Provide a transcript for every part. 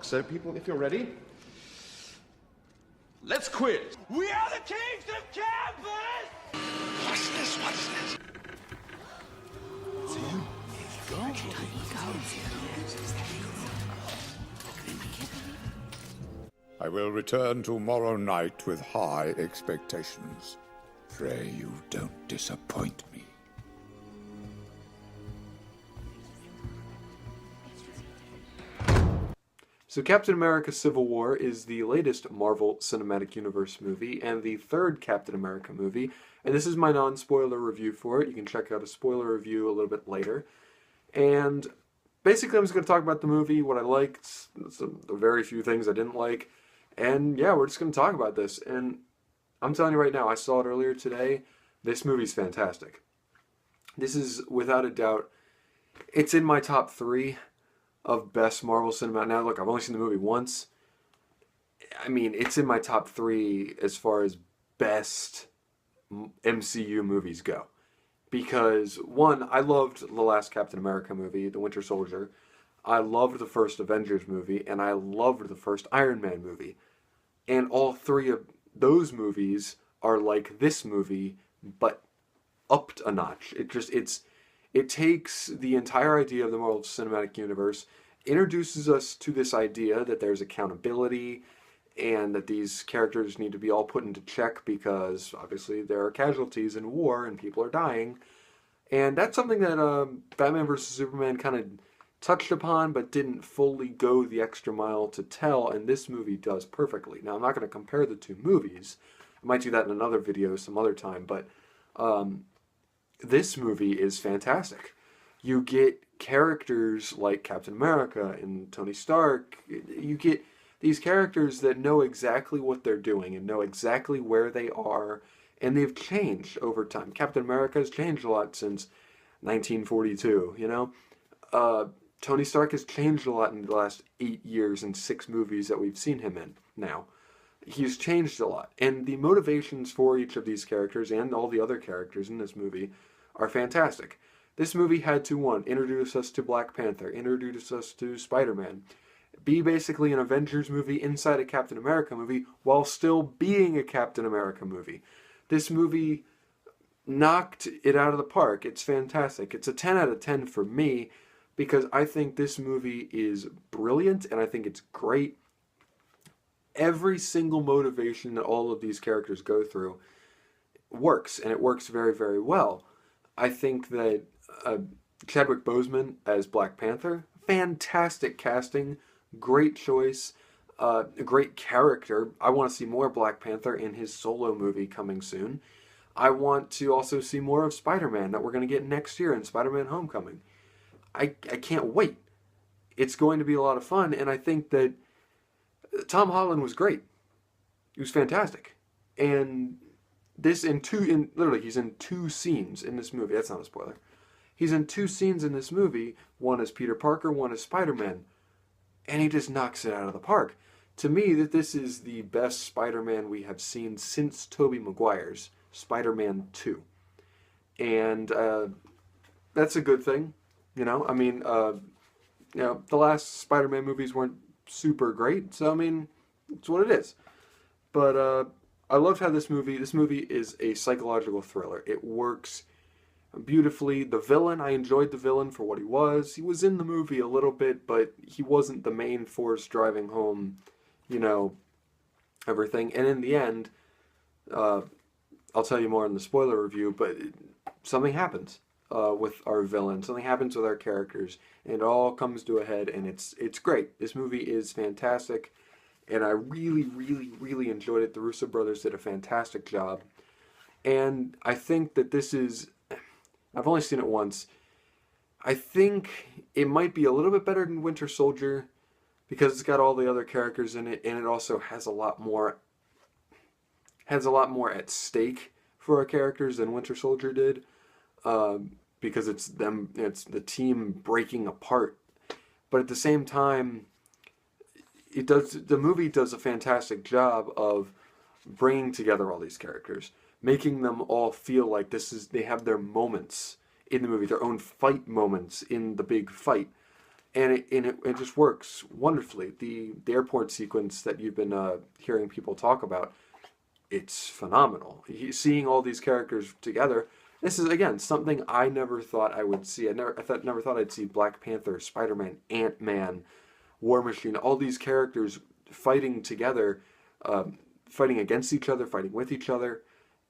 So people, if you're ready, let's quit. We are the kings of campus! What's this? What's this? It's him. Go. I will return tomorrow night with high expectations. Pray you don't disappoint me. So Captain America Civil War is the latest Marvel Cinematic Universe movie and the third Captain America movie. And this is my non-spoiler review for it. You can check out a spoiler review a little bit later. And basically I'm just going to talk about the movie, what I liked, some very few things I didn't like. And yeah, we're just going to talk about this. And I'm telling you right now, I saw it earlier today. This movie's fantastic. This is, without a doubt, it's in my top 3 of best Marvel cinematic. Now, look, I've only seen the movie once. I mean, it's in my top 3 as far as best MCU movies go. Because, one, I loved the last Captain America movie, The Winter Soldier. I loved the first Avengers movie, and I loved the first Iron Man movie. And all 3 of those movies are like this movie, but upped a notch. It takes the entire idea of the Marvel Cinematic Universe, introduces us to this idea that there's accountability, and that these characters need to be all put into check because, obviously, there are casualties in war and people are dying. And that's something that Batman vs. Superman kind of touched upon, but didn't fully go the extra mile to tell, and this movie does perfectly. Now, I'm not going to compare the 2 movies. I might do that in another video some other time, but this movie is fantastic. You get characters like Captain America and Tony Stark. You get these characters that know exactly what they're doing and know exactly where they are, and they've changed over time. Captain America has changed a lot since 1942, you know? Tony Stark has changed a lot in the last 8 years and 6 movies that we've seen him in now. He's changed a lot. And the motivations for each of these characters and all the other characters in this movie are fantastic. This movie had to, 1, introduce us to Black Panther, introduce us to Spider-Man, be basically an Avengers movie inside a Captain America movie while still being a Captain America movie. This movie knocked it out of the park. It's fantastic. It's a 10 out of 10 for me because I think this movie is brilliant and I think it's great. Every single motivation that all of these characters go through works, and it works very, very well. I think that Chadwick Boseman as Black Panther, fantastic casting, great choice, a great character. I want to see more Black Panther in his solo movie coming soon. I want to also see more of Spider-Man that we're going to get next year in Spider-Man Homecoming. I can't wait. It's going to be a lot of fun, and I think that Tom Holland was great. He was fantastic. And this literally he's in 2 scenes in this movie. That's not a spoiler. He's in 2 scenes in this movie. One as Peter Parker, one as Spider-Man. And he just knocks it out of the park. To me, that this is the best Spider-Man we have seen since Tobey Maguire's Spider-Man 2. And that's a good thing. You know, I mean, the last Spider-Man movies weren't super great, so I mean, it's what it is. But I loved how this movie is a psychological thriller. It works beautifully. The villain, I enjoyed the villain for what he was. He was in the movie a little bit, but he wasn't the main force driving home, you know, everything. And in the end, I'll tell you more in the spoiler review, but something happens with our villain. Something happens with our characters, and it all comes to a head, and it's great. This movie is fantastic, and I really, really, really enjoyed it. The Russo brothers did a fantastic job, and I think that this is... I've only seen it once. I think it might be a little bit better than Winter Soldier because it's got all the other characters in it, and it also has a lot more at stake for our characters than Winter Soldier did. Because it's the team breaking apart. But at the same time, the movie does a fantastic job of bringing together all these characters, making them all feel like they have their moments in the movie, their own fight moments in the big fight. And it just works wonderfully. The airport sequence that you've been hearing people talk about, it's phenomenal. Seeing all these characters together, this is, again, something I never thought I would see. Never thought I'd see Black Panther, Spider-Man, Ant-Man, War Machine, all these characters fighting together, fighting against each other, fighting with each other,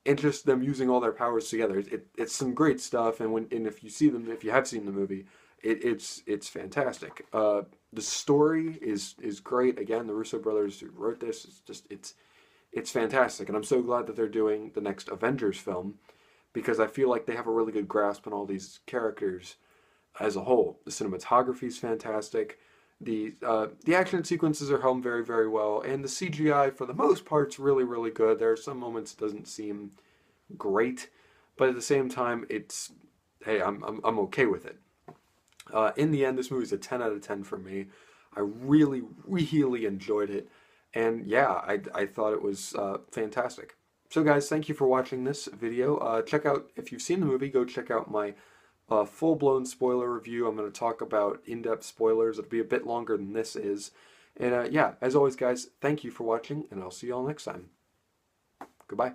and just them using all their powers together. It's some great stuff, and if you have seen the movie, it's fantastic. The story is great. Again, the Russo brothers who wrote this, it's fantastic, and I'm so glad that they're doing the next Avengers film, because I feel like they have a really good grasp on all these characters as a whole. The cinematography is fantastic. The action sequences are held very, very well, and the CGI for the most part is really, really good. There are some moments it doesn't seem great, but at the same time, hey, I'm okay with it. In the end, this movie's a 10 out of 10 for me. I really, really enjoyed it. And yeah, I thought it was fantastic. So guys, thank you for watching this video. Check out, if you've seen the movie, go check out my full-blown spoiler review. I'm going to talk about in-depth spoilers. It'll be a bit longer than this is. And yeah, as always guys, thank you for watching, and I'll see you all next time. Goodbye.